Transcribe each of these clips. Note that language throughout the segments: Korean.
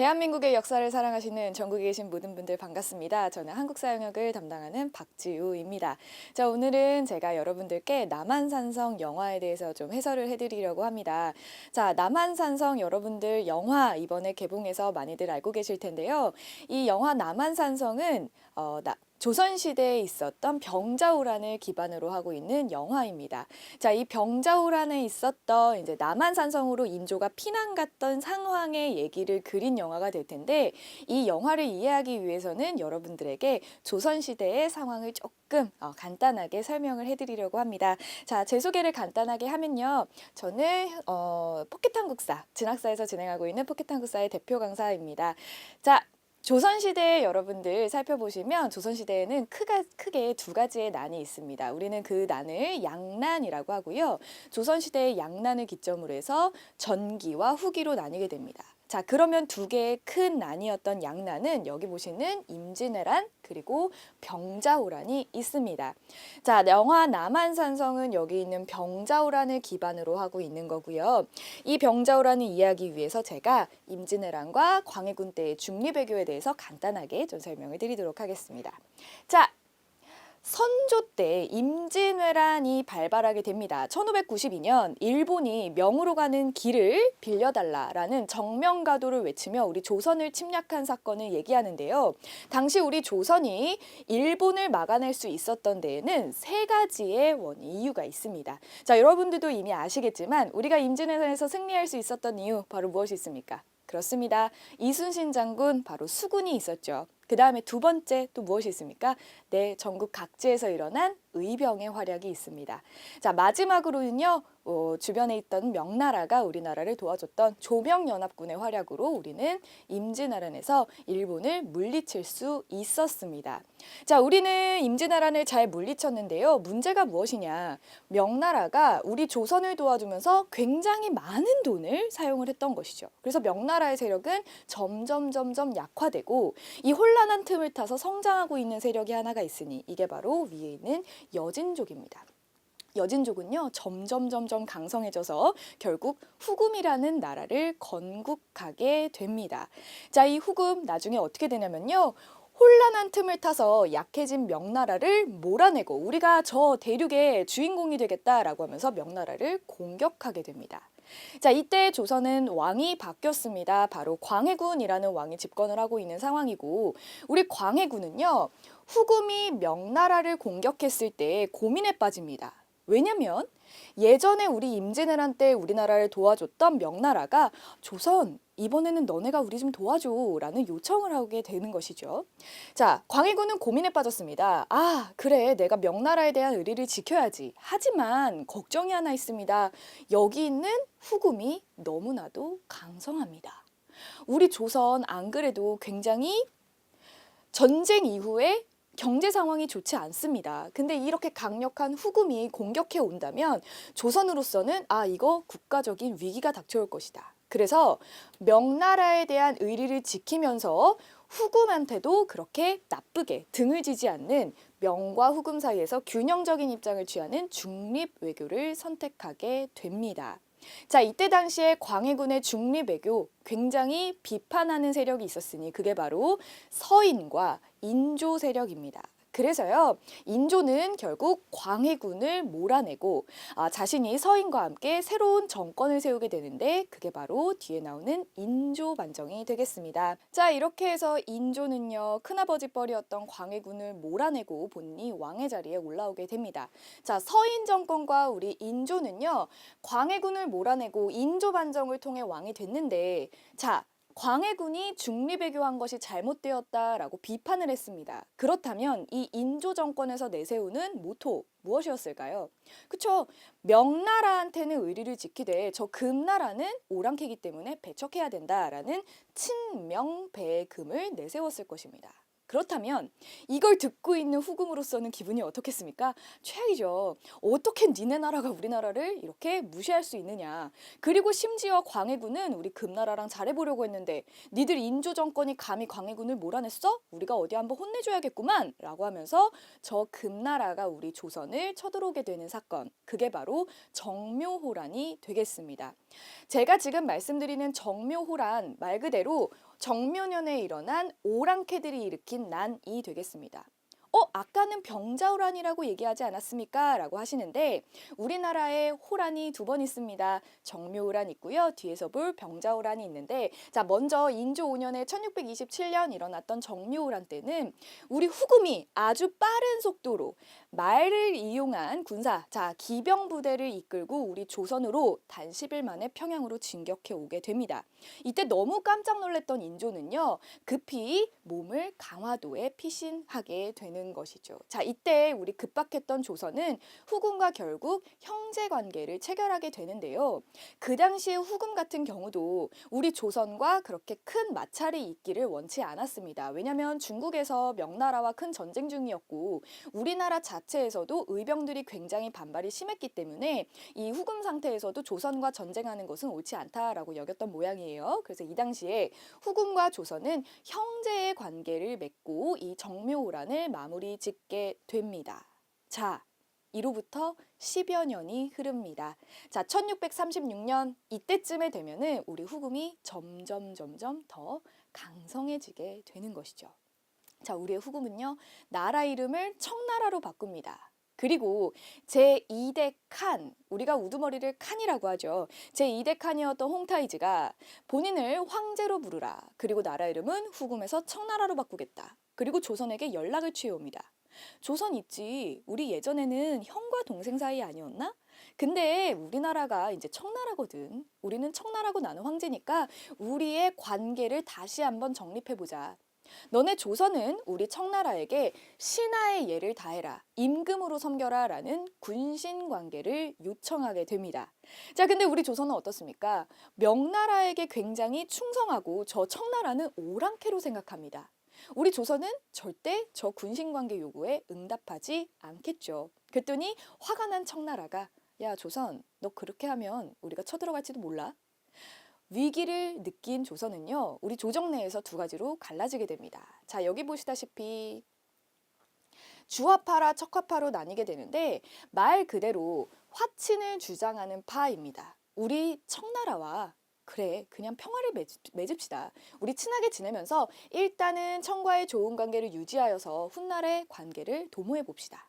대한민국의 역사를 사랑하시는 전국에 계신 모든 분들 반갑습니다. 저는 한국사 영역을 담당하는 박지우입니다. 자, 오늘은 제가 여러분들께 남한산성 영화에 대해서 좀 해설을 해드리려고 합니다. 자, 남한산성 여러분들 영화 이번에 개봉해서 많이들 알고 계실 텐데요. 이 영화 남한산성은 조선시대에 있었던 병자호란을 기반으로 하고 있는 영화입니다. 자, 이 병자호란에 있었던 이제 남한산성으로 인조가 피난 갔던 상황의 얘기를 그린 영화가 될 텐데, 이 영화를 이해하기 위해서는 여러분들에게 조선시대의 상황을 조금 간단하게 설명을 해드리려고 합니다. 자, 제 소개를 간단하게 하면요. 저는 포켓한국사, 진학사에서 진행하고 있는 포켓한국사의 대표 강사입니다. 자, 조선시대 여러분들 살펴보시면 조선시대에는 크게 두 가지의 난이 있습니다. 우리는 그 난을 양난이라고 하고요. 조선시대의 양난을 기점으로 해서 전기와 후기로 나뉘게 됩니다. 자, 그러면 두 개의 큰 난이었던 양난은 여기 보시는 임진왜란 그리고 병자호란이 있습니다. 자, 영화 남한산성은 여기 있는 병자호란을 기반으로 하고 있는 거고요. 이 병자호란을 이해하기 위해서 제가 임진왜란과 광해군 때의 중리배교에 대해서 간단하게 좀 설명을 드리도록 하겠습니다. 자, 선조 때 임진왜란이 발발하게 됩니다. 1592년 일본이 명으로 가는 길을 빌려달라라는 정명가도를 외치며 우리 조선을 침략한 사건을 얘기하는데요. 당시 우리 조선이 일본을 막아낼 수 있었던 데에는 세 가지의 이유가 있습니다. 자, 여러분들도 이미 아시겠지만 우리가 임진왜란에서 승리할 수 있었던 이유 바로 무엇이 있습니까? 그렇습니다. 이순신 장군 바로 수군이 있었죠. 그 다음에 두 번째 또 무엇이 있습니까? 네, 전국 각지에서 일어난 의병의 활약이 있습니다. 자, 마지막으로는요. 주변에 있던 명나라가 우리나라를 도와줬던 조명연합군의 활약으로 우리는 임진왜란에서 일본을 물리칠 수 있었습니다. 자, 우리는 임진왜란을 잘 물리쳤는데요. 문제가 무엇이냐? 명나라가 우리 조선을 도와주면서 굉장히 많은 돈을 사용을 했던 것이죠. 그래서 명나라의 세력은 점점 약화되고 이 혼란한 틈을 타서 성장하고 있는 세력이 하나가 있으니 이게 바로 위에 있는 여진족입니다. 여진족은요, 점점 강성해져서 결국 후금이라는 나라를 건국하게 됩니다. 자, 이 후금 나중에 어떻게 되냐면요. 혼란한 틈을 타서 약해진 명나라를 몰아내고 우리가 저 대륙의 주인공이 되겠다라고 하면서 명나라를 공격하게 됩니다. 자, 이때 조선은 왕이 바뀌었습니다. 바로 광해군이라는 왕이 집권을 하고 있는 상황이고, 우리 광해군은요, 후금이 명나라를 공격했을 때 고민에 빠집니다. 왜냐면 예전에 우리 임진왜란 때 우리나라를 도와줬던 명나라가 조선 이번에는 너네가 우리 좀 도와줘 라는 요청을 하게 되는 것이죠. 자, 광해군은 고민에 빠졌습니다. 아, 그래, 내가 명나라에 대한 의리를 지켜야지. 하지만 걱정이 하나 있습니다. 여기 있는 후금이 너무나도 강성합니다. 우리 조선 안 그래도 굉장히 전쟁 이후에 경제 상황이 좋지 않습니다. 근데 이렇게 강력한 후금이 공격해 온다면 조선으로서는 이거 국가적인 위기가 닥쳐올 것이다. 그래서 명나라에 대한 의리를 지키면서 후금한테도 그렇게 나쁘게 등을 지지 않는 명과 후금 사이에서 균형적인 입장을 취하는 중립 외교를 선택하게 됩니다. 자, 이때 당시에 광해군의 중립외교 굉장히 비판하는 세력이 있었으니 그게 바로 서인과 인조 세력입니다. 그래서요, 인조는 결국 광해군을 몰아내고 자신이 서인과 함께 새로운 정권을 세우게 되는데 그게 바로 뒤에 나오는 인조 반정이 되겠습니다. 자, 이렇게 해서 인조는요, 큰아버지 뻘이었던 광해군을 몰아내고 본인이 왕의 자리에 올라오게 됩니다. 자, 서인 정권과 우리 인조는요, 광해군을 몰아내고 인조 반정을 통해 왕이 됐는데, 자, 광해군이 중립외교한 것이 잘못되었다라고 비판을 했습니다. 그렇다면 이 인조 정권에서 내세우는 모토 무엇이었을까요? 그쵸? 명나라한테는 의리를 지키되 저 금나라는 오랑캐이기 때문에 배척해야 된다라는 친명배금을 내세웠을 것입니다. 그렇다면 이걸 듣고 있는 후금으로서는 기분이 어떻겠습니까? 최악이죠. 어떻게 니네 나라가 우리나라를 이렇게 무시할 수 있느냐. 그리고 심지어 광해군은 우리 금나라랑 잘해보려고 했는데 니들 인조 정권이 감히 광해군을 몰아냈어? 우리가 어디 한번 혼내줘야겠구만 라고 하면서 저 금나라가 우리 조선을 쳐들어오게 되는 사건, 그게 바로 정묘호란이 되겠습니다. 제가 지금 말씀드리는 정묘호란 말 그대로 정묘년에 일어난 오랑캐들이 일으킨 난이 되겠습니다. 아까는 병자호란이라고 얘기하지 않았습니까? 라고 하시는데 우리나라에 호란이 두 번 있습니다. 정묘호란 있고요. 뒤에서 볼 병자호란이 있는데 자 먼저 인조 5년에 1627년 일어났던 정묘호란 때는 우리 후금이 아주 빠른 속도로 말을 이용한 군사, 자 기병 부대를 이끌고 우리 조선으로 단 10일 만에 평양으로 진격해 오게 됩니다. 이때 너무 깜짝 놀랐던 인조는요. 급히 몸을 강화도에 피신하게 되는 것이죠. 자, 이때 우리 급박했던 조선은 후금과 결국 형제 관계를 체결하게 되는데요. 그 당시에 후금 같은 경우도 우리 조선과 그렇게 큰 마찰이 있기를 원치 않았습니다. 왜냐하면 중국에서 명나라와 큰 전쟁 중이었고 우리나라 자체에서도 의병들이 굉장히 반발이 심했기 때문에 이 후금 상태에서도 조선과 전쟁하는 것은 옳지 않다라고 여겼던 모양이에요. 그래서 이 당시에 후금과 조선은 형제의 관계를 맺고 이 정묘호란을 마무리 짓게 됩니다. 자, 이로부터 10여 년이 흐릅니다. 자, 1636년 이때쯤에 되면은 우리 후금이 점점 더 강성해지게 되는 것이죠. 자, 우리의 후금은요, 나라 이름을 청나라로 바꿉니다. 그리고 제2대 칸, 우리가 우두머리를 칸이라고 하죠. 제2대 칸이었던 홍타이즈가 본인을 황제로 부르라. 그리고 나라 이름은 후금에서 청나라로 바꾸겠다. 그리고 조선에게 연락을 취해옵니다. 조선 있지. 우리 예전에는 형과 동생 사이 아니었나? 근데 우리나라가 이제 청나라거든. 우리는 청나라고 나는 황제니까 우리의 관계를 다시 한번 정립해보자. 너네 조선은 우리 청나라에게 신하의 예를 다해라. 임금으로 섬겨라 라는 군신 관계를 요청하게 됩니다. 자, 근데 우리 조선은 어떻습니까? 명나라에게 굉장히 충성하고 저 청나라는 오랑캐로 생각합니다. 우리 조선은 절대 저 군신 관계 요구에 응답하지 않겠죠. 그랬더니 화가 난 청나라가 야, 조선, 너 그렇게 하면 우리가 쳐들어갈지도 몰라. 위기를 느낀 조선은요, 우리 조정 내에서 두 가지로 갈라지게 됩니다. 자, 여기 보시다시피 주화파라 척화파로 나뉘게 되는데 말 그대로 화친을 주장하는 파입니다. 우리 청나라와 그래, 그냥 평화를 맺읍시다. 우리 친하게 지내면서 일단은 청과의 좋은 관계를 유지하여서 훗날의 관계를 도모해 봅시다.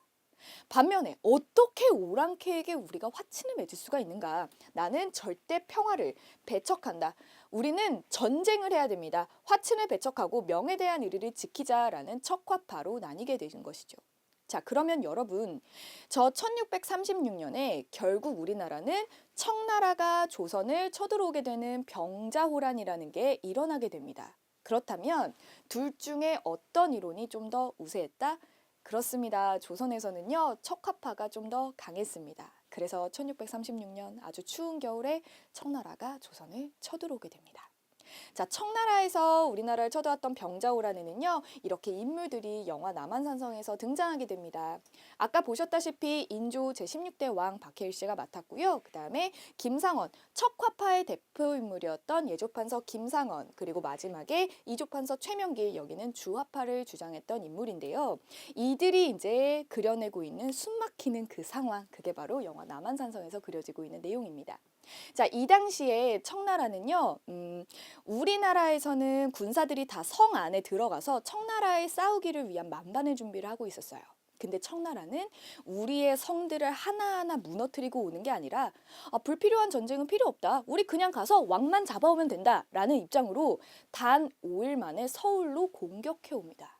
반면에 어떻게 오랑캐에게 우리가 화친을 맺을 수가 있는가? 나는 절대 평화를 배척한다. 우리는 전쟁을 해야 됩니다. 화친을 배척하고 명에 대한 의리를 지키자라는 척화파로 나뉘게 되는 것이죠. 자, 그러면 여러분, 저 1636년에 결국 우리나라는 청나라가 조선을 쳐들어오게 되는 병자호란이라는 게 일어나게 됩니다. 그렇다면 둘 중에 어떤 이론이 좀 더 우세했다? 그렇습니다. 조선에서는요, 척화파가 좀 더 강했습니다. 그래서 1636년 아주 추운 겨울에 청나라가 조선을 쳐들어오게 됩니다. 자, 청나라에서 우리나라를 쳐들어왔던 병자호란에는요, 이렇게 인물들이 영화 남한산성에서 등장하게 됩니다. 아까 보셨다시피 인조 제16대 왕 박해일 씨가 맡았고요. 그 다음에 김상원, 척화파의 대표 인물이었던 예조판서 김상원, 그리고 마지막에 이조판서 최명길, 여기는 주화파를 주장했던 인물인데요. 이들이 이제 그려내고 있는 숨막히는 그 상황, 그게 바로 영화 남한산성에서 그려지고 있는 내용입니다. 자, 이 당시에 청나라는요, 우리나라에서는 군사들이 다 성 안에 들어가서 청나라에 싸우기를 위한 만반의 준비를 하고 있었어요. 근데 청나라는 우리의 성들을 하나하나 무너뜨리고 오는 게 아니라 불필요한 전쟁은 필요 없다. 우리 그냥 가서 왕만 잡아오면 된다. 라는 입장으로 단 5일 만에 서울로 공격해 옵니다.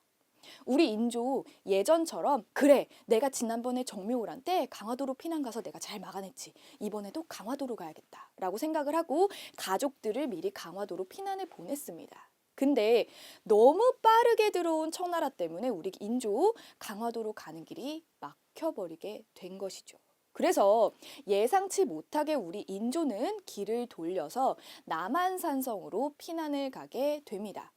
우리 인조 예전처럼 그래 내가 지난번에 정묘호란 때 강화도로 피난 가서 내가 잘 막아냈지. 이번에도 강화도로 가야겠다 라고 생각을 하고 가족들을 미리 강화도로 피난을 보냈습니다. 근데 너무 빠르게 들어온 청나라 때문에 우리 인조 강화도로 가는 길이 막혀버리게 된 것이죠. 그래서 예상치 못하게 우리 인조는 길을 돌려서 남한산성으로 피난을 가게 됩니다.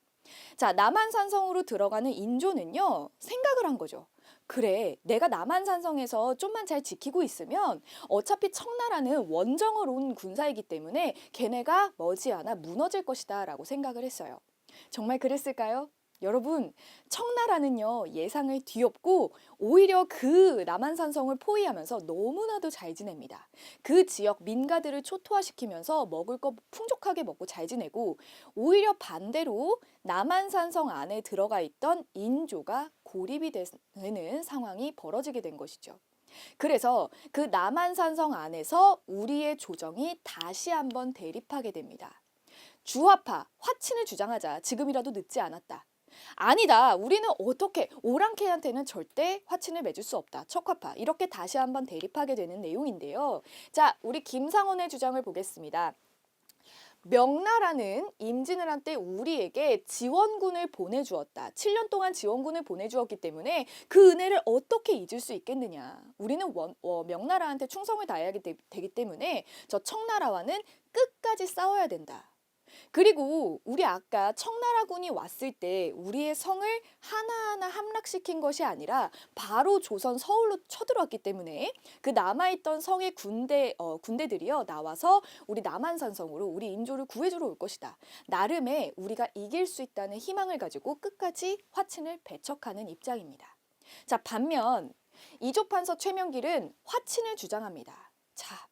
자, 남한산성으로 들어가는 인조는요, 생각을 한 거죠. 그래, 내가 남한산성에서 좀만 잘 지키고 있으면 어차피 청나라는 원정을 온 군사이기 때문에 걔네가 머지않아 무너질 것이다 라고 생각을 했어요. 정말 그랬을까요? 여러분, 청나라는요, 예상을 뒤엎고 오히려 그 남한산성을 포위하면서 너무나도 잘 지냅니다. 그 지역 민가들을 초토화시키면서 먹을 거 풍족하게 먹고 잘 지내고, 오히려 반대로 남한산성 안에 들어가 있던 인조가 고립이 되는 상황이 벌어지게 된 것이죠. 그래서 그 남한산성 안에서 우리의 조정이 다시 한번 대립하게 됩니다. 주화파, 화친을 주장하자. 지금이라도 늦지 않았다. 아니다. 우리는 어떻게 오랑캐한테는 절대 화친을 맺을 수 없다. 척화파. 이렇게 다시 한번 대립하게 되는 내용인데요. 자, 우리 김상원의 주장을 보겠습니다. 명나라는 임진을 한 때 우리에게 지원군을 보내주었다. 7년 동안 지원군을 보내주었기 때문에 그 은혜를 어떻게 잊을 수 있겠느냐. 우리는 명나라한테 충성을 다해야 되기 때문에 저 청나라와는 끝까지 싸워야 된다. 그리고 우리 아까 청나라군이 왔을 때 우리의 성을 하나하나 함락시킨 것이 아니라 바로 조선 서울로 쳐들어왔기 때문에 그 남아있던 성의 군대들이요 나와서 우리 남한산성으로 우리 인조를 구해주러 올 것이다. 나름의 우리가 이길 수 있다는 희망을 가지고 끝까지 화친을 배척하는 입장입니다. 자, 반면 이조판서 최명길은 화친을 주장합니다. 자,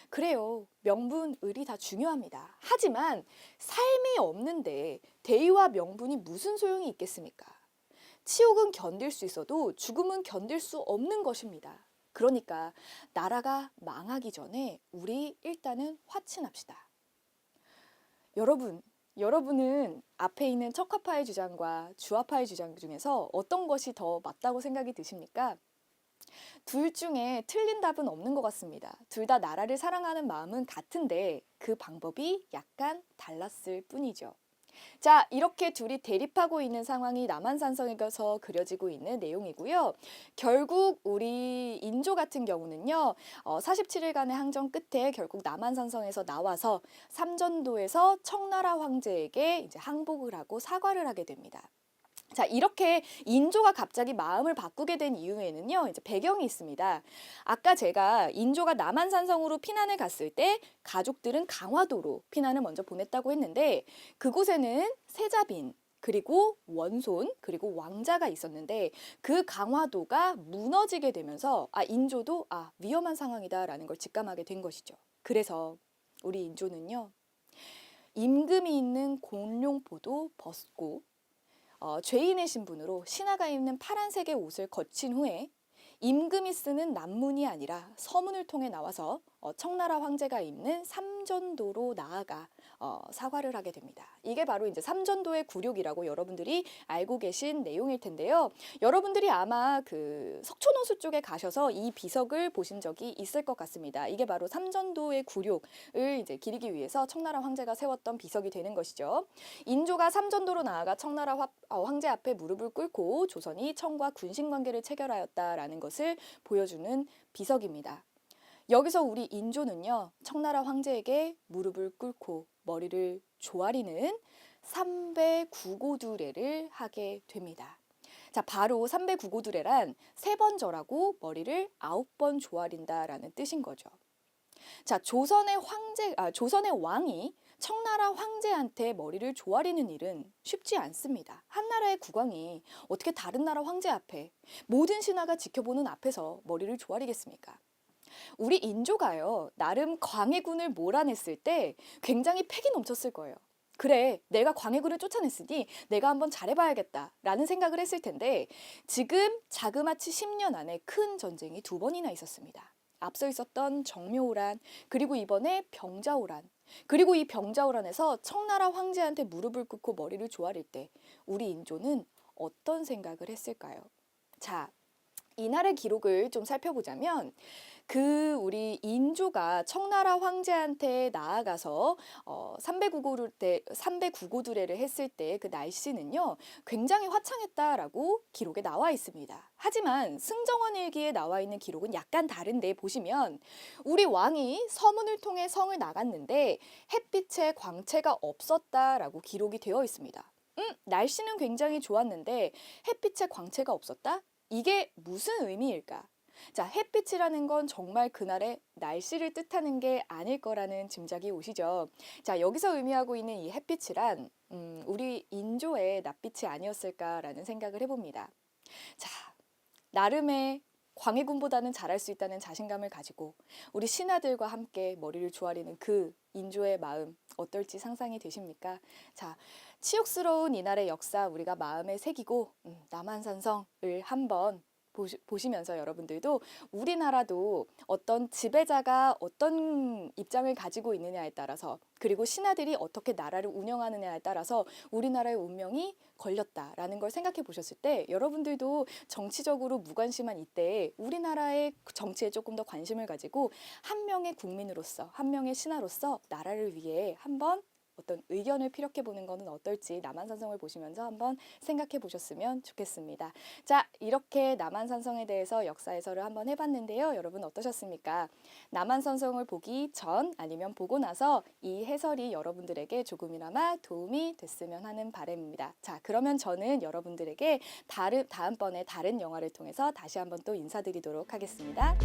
그래요. 명분, 의리 다 중요합니다. 하지만 삶이 없는데 대의와 명분이 무슨 소용이 있겠습니까? 치욕은 견딜 수 있어도 죽음은 견딜 수 없는 것입니다. 그러니까 나라가 망하기 전에 우리 일단은 화친합시다. 여러분은 앞에 있는 척화파의 주장과 주화파의 주장 중에서 어떤 것이 더 맞다고 생각이 드십니까? 둘 중에 틀린 답은 없는 것 같습니다. 둘 다 나라를 사랑하는 마음은 같은데 그 방법이 약간 달랐을 뿐이죠. 자, 이렇게 둘이 대립하고 있는 상황이 남한산성에서 그려지고 있는 내용이고요. 결국 우리 인조 같은 경우는요. 47일간의 항전 끝에 결국 남한산성에서 나와서 삼전도에서 청나라 황제에게 이제 항복을 하고 사과를 하게 됩니다. 자, 이렇게 인조가 갑자기 마음을 바꾸게 된 이유에는요, 이제 배경이 있습니다. 아까 제가 인조가 남한산성으로 피난을 갔을 때 가족들은 강화도로 피난을 먼저 보냈다고 했는데 그곳에는 세자빈, 그리고 원손, 그리고 왕자가 있었는데 그 강화도가 무너지게 되면서 인조도 위험한 상황이다라는 걸 직감하게 된 것이죠. 그래서 우리 인조는요, 임금이 있는 공룡포도 벗고 죄인의 신분으로 신하가 입는 파란색의 옷을 거친 후에 임금이 쓰는 남문이 아니라 서문을 통해 나와서 청나라 황제가 있는 삼전도로 나아가 사과를 하게 됩니다. 이게 바로 이제 삼전도의 굴욕이라고 여러분들이 알고 계신 내용일 텐데요. 여러분들이 아마 그 석촌호수 쪽에 가셔서 이 비석을 보신 적이 있을 것 같습니다. 이게 바로 삼전도의 굴욕을 이제 기리기 위해서 청나라 황제가 세웠던 비석이 되는 것이죠. 인조가 삼전도로 나아가 청나라 황제 앞에 무릎을 꿇고 조선이 청과 군신 관계를 체결하였다라는 것을 보여주는 비석입니다. 여기서 우리 인조는요, 청나라 황제에게 무릎을 꿇고 머리를 조아리는 삼배구고두례를 하게 됩니다. 자, 바로 삼배구고두례란 3번 절하고 머리를 9번 조아린다라는 뜻인 거죠. 자, 조선의 왕이 청나라 황제한테 머리를 조아리는 일은 쉽지 않습니다. 한 나라의 국왕이 어떻게 다른 나라 황제 앞에 모든 신하가 지켜보는 앞에서 머리를 조아리겠습니까? 우리 인조가요, 나름 광해군을 몰아냈을 때 굉장히 패기 넘쳤을 거예요. 그래, 내가 광해군을 쫓아냈으니 내가 한번 잘해봐야겠다 라는 생각을 했을 텐데 지금 자그마치 10년 안에 큰 전쟁이 2번이나 있었습니다. 앞서 있었던 정묘호란, 그리고 이번에 병자호란, 그리고 이 병자호란에서 청나라 황제한테 무릎을 꿇고 머리를 조아릴 때 우리 인조는 어떤 생각을 했을까요? 자, 이날의 기록을 좀 살펴보자면 우리 인조가 청나라 황제한테 나아가서 삼배구고두례를 했을 때 그 날씨는요 굉장히 화창했다라고 기록에 나와 있습니다. 하지만 승정원 일기에 나와 있는 기록은 약간 다른데 보시면 우리 왕이 서문을 통해 성을 나갔는데 햇빛에 광채가 없었다라고 기록이 되어 있습니다. 날씨는 굉장히 좋았는데 햇빛에 광채가 없었다? 이게 무슨 의미일까? 자, 햇빛이라는 건 정말 그날의 날씨를 뜻하는 게 아닐 거라는 짐작이 오시죠. 자, 여기서 의미하고 있는 이 햇빛이란 우리 인조의 낯빛이 아니었을까라는 생각을 해봅니다. 자, 나름의 광해군보다는 잘할 수 있다는 자신감을 가지고 우리 신하들과 함께 머리를 조아리는 그 인조의 마음 어떨지 상상이 되십니까? 자, 치욕스러운 이날의 역사 우리가 마음에 새기고 남한산성을 한번 보시면서 여러분들도 우리나라도 어떤 지배자가 어떤 입장을 가지고 있느냐에 따라서 그리고 신하들이 어떻게 나라를 운영하느냐에 따라서 우리나라의 운명이 걸렸다라는 걸 생각해 보셨을 때 여러분들도 정치적으로 무관심한 이때에 우리나라의 정치에 조금 더 관심을 가지고 한 명의 국민으로서 한 명의 신하로서 나라를 위해 한번 어떤 의견을 피력해 보는 것은 어떨지 남한산성을 보시면서 한번 생각해 보셨으면 좋겠습니다. 자, 이렇게 남한산성에 대해서 역사 해설을 한번 해봤는데요. 여러분 어떠셨습니까? 남한산성을 보기 전 아니면 보고 나서 이 해설이 여러분들에게 조금이나마 도움이 됐으면 하는 바람입니다. 자, 그러면 저는 여러분들에게 다음번에 다른 영화를 통해서 다시 한번 또 인사드리도록 하겠습니다.